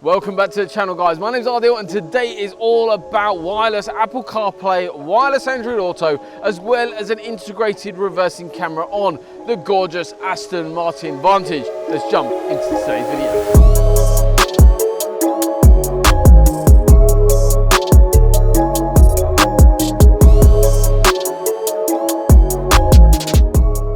Welcome back to the channel, guys. My name's Ardil and today is all about wireless Apple CarPlay, wireless Android Auto, as well as an integrated reversing camera on the gorgeous Aston Martin Vantage. Let's jump into today's video.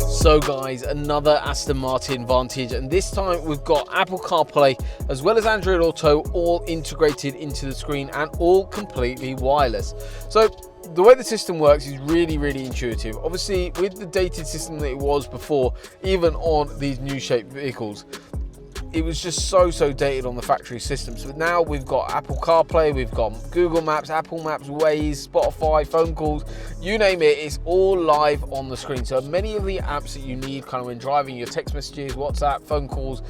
So guys, another Aston Martin Vantage, and this time we've got Apple CarPlay as well as Android Auto all integrated into the screen and all completely wireless. So the way the system works is really intuitive. Obviously with the dated system that it was before, even on these new shaped vehicles, it was just so dated on the factory systems. But now we've got Apple CarPlay, we've got Google Maps, Apple Maps, Waze, Spotify, phone calls, you name it, it's all live on the screen. So many of the apps that you need kind of when driving, your text messages, WhatsApp, phone calls,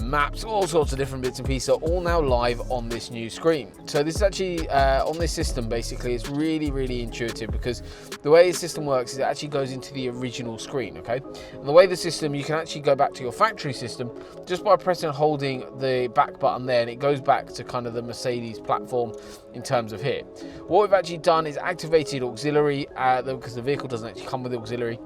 maps, all sorts of different bits and pieces are all now live on this new screen. So this is actually on this system, basically it's really intuitive, because the way the system works is it actually goes into the original screen, okay? And the way the system, you can actually go back to your factory system just by pressing and holding the back button there, and it goes back to kind of the Mercedes platform in terms of here. What we've actually done is activated auxiliary, because the vehicle doesn't actually come with auxiliary.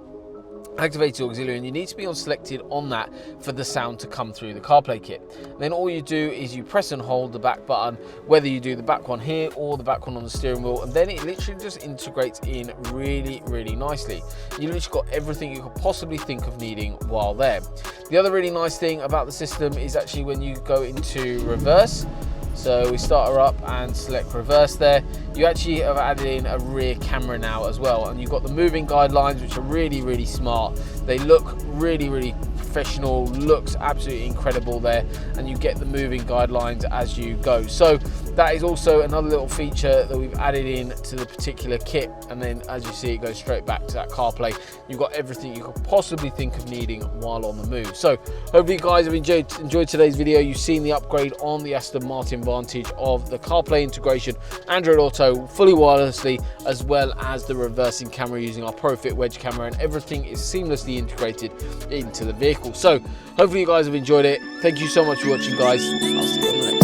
Activated auxiliary, and you need to be selected on that for the sound to come through the CarPlay kit. Then all you do is you press and hold the back button, whether you do the back one here or the back one on the steering wheel, and then it literally just integrates in really nicely. You literally got everything you could possibly think of needing while there. The other really nice thing about the system is actually when you go into reverse, so we start her up and select reverse there, you actually have added in a rear camera now as well, and you've got the moving guidelines, which are really smart. They look really professional, looks absolutely incredible there, and you get the moving guidelines as you go. So that is also another little feature that we've added in to the particular kit, and then as you see it goes straight back to that CarPlay. You've got everything you could possibly think of needing while on the move. So hopefully you guys have enjoyed today's video. You've seen the upgrade on the Aston Martin Vantage of the CarPlay integration, Android Auto fully wirelessly, as well as the reversing camera using our ProFit wedge camera, and everything is seamlessly integrated into the vehicle. So hopefully you guys have enjoyed it. Thank you so much for watching, guys. I'll see you on the next.